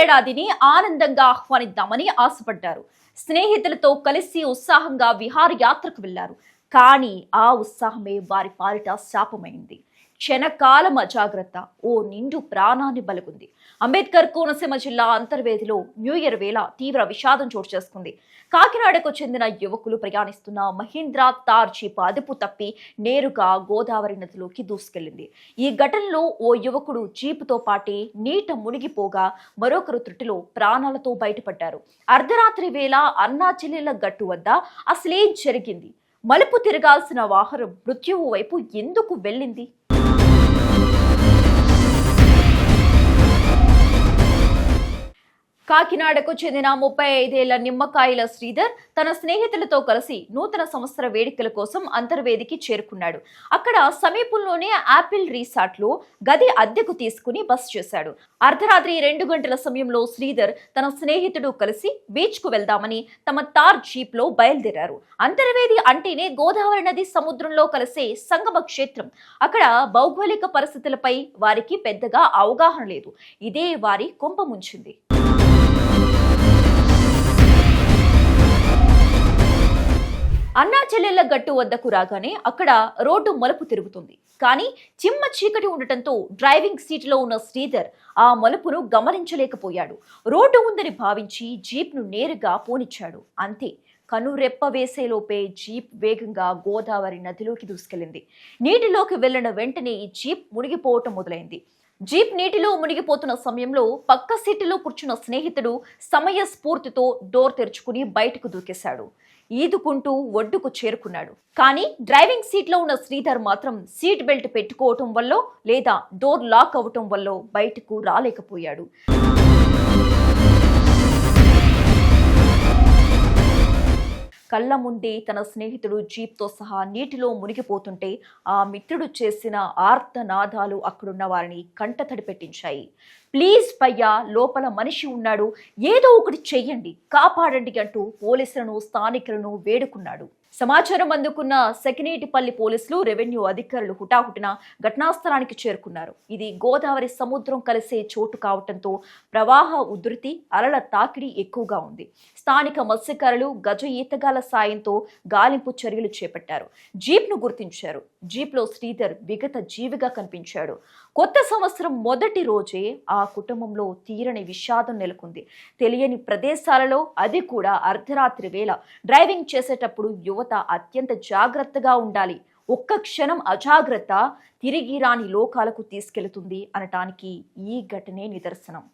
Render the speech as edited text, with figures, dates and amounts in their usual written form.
ఏడాదిని ఆనందంగా ఆహ్వానిద్దామని ఆశపడ్డారు. స్నేహితులతో కలిసి ఉత్సాహంగా విహారయాత్రకు వెళ్లారు. కానీ ఆ ఉత్సాహమే వారి పాలిట శాపమైంది. క్షణకాలం అజాగ్రత్త ఓ నిండు ప్రాణాన్ని బలుగుంది. అంబేద్కర్ కోనసీమ జిల్లా అంతర్వేదిలో న్యూ ఇయర్ వేళ తీవ్ర విషాదం చోటు చేసుకుంది. కాకినాడకు చెందిన యువకులు ప్రయాణిస్తున్న మహీంద్రా తార్ జీప్ అదుపు తప్పి నేరుగా గోదావరి నదిలోకి దూసుకెళ్లింది. ఈ ఘటనలో ఓ యువకుడు జీపుతో పాటే నీట మునిగిపోగా మరొకరు త్రుటిలో ప్రాణాలతో బయటపడ్డారు. అర్ధరాత్రి వేళ అన్నా చెల్లెళ్ల గట్టు వద్ద అసలేం జరిగింది? మలుపు తిరగాల్సిన వాహనం మృత్యువు వైపు ఎందుకు వెళ్ళింది? కాకినాడకు చెందిన 35 ఏళ్ల నిమ్మకాయల శ్రీధర్ తన స్నేహితులతో కలిసి నూతన సంవత్సర వేడుకల కోసం అంతర్వేదికి చేరుకున్నాడు. అక్కడ సమీపంలోనే యాపిల్ రిసార్ట్లో గది అద్దెకు తీసుకుని బస చేశాడు. అర్ధరాత్రి 2 గంటల సమయంలో శ్రీధర్ తన స్నేహితుడు కలిసి బీచ్ కు వెళ్దామని తమ తార్ జీప్ లో బయలుదేరారు. అంతర్వేది అంటేనే గోదావరి నది సముద్రంలో కలిసే సంగమ క్షేత్రం. అక్కడ భౌగోళిక పరిస్థితులపై వారికి పెద్దగా అవగాహన లేదు. ఇదే వారి కొంప ముంచింది. అన్నా చెల్లెళ్ల గట్టు వద్దకు రాగానే అక్కడ రోడ్డు మలుపు తిరుగుతుంది. కానీ చిమ్మ చీకటి ఉండటంతో డ్రైవింగ్ సీట్లో ఉన్న శ్రీధర్ ఆ మలుపును గమనించలేకపోయాడు. రోడ్డు ఉందని భావించి జీప్ను నేరుగా పోనిచ్చాడు. అంతే, కనురెప్ప వేసేలోపే జీప్ వేగంగా గోదావరి నదిలోకి దూసుకెళ్లింది. నీటిలోకి వెళ్లిన వెంటనే ఈ జీప్ మునిగిపోవటం మొదలైంది. జీప్ నీటిలో మునిగిపోతున్న సమయంలో పక్క సీటులో కూర్చున్న స్నేహితుడు సమయస్ఫూర్తితో డోర్ తెరుచుకుని బయటకు దూకేశాడు. ఈదుకుంటూ ఒడ్డుకు చేరుకున్నాడు. కానీ డ్రైవింగ్ సీట్లో ఉన్న శ్రీధర్ మాత్రం సీట్ బెల్ట్ పెట్టుకోవటం వల్ల లేదా డోర్ లాక్ అవటం వల్ల బయటకు రాలేకపోయాడు. కళ్ళ ముందే తన స్నేహితుడు జీప్తో సహా నీటిలో మునిగిపోతుంటే ఆ మిత్రుడు చేసిన ఆర్తనాదాలు అక్కడున్న వారిని కంటతడి పెట్టించాయి. ప్లీజ్ పయ్యా, లోపల మనిషి ఉన్నాడు, ఏదో ఒకటి చెయ్యండి, కాపాడండి అంటూ పోలీసులను స్థానికులను వేడుకున్నాడు. సమాచారం అందుకున్న సెకినేటిపల్లి పోలీసులు, రెవెన్యూ అధికారులు హుటాహుటిన ఘటనాస్థలానికి చేరుకున్నారు. ఇది గోదావరి సముద్రం కలిసే చోటు కావటంతో ప్రవాహ ఉధృతి, అలల తాకిడి ఎక్కువగా ఉంది. స్థానిక మత్స్యకారులు గజ ఈతగాల సాయంతో గాలింపు చర్యలు చేపట్టారు. జీప్ను గుర్తించారు. జీప్లో శ్రీధర్ విగత జీవిగా కనిపించాడు. కొత్త సంవత్సరం మొదటి రోజే ఆ కుటుంబంలో తీరని విషాదం నెలకొంది. తెలియని ప్రదేశాలలో, అది కూడా అర్ధరాత్రి వేళ డ్రైవింగ్ చేసేటప్పుడు యువత అత్యంత జాగ్రత్తగా ఉండాలి. ఒక్క క్షణం అజాగ్రత్త తిరిగి రాని లోకాలకు తీసుకెళ్తుంది అనటానికి ఈ ఘటనే నిదర్శనం.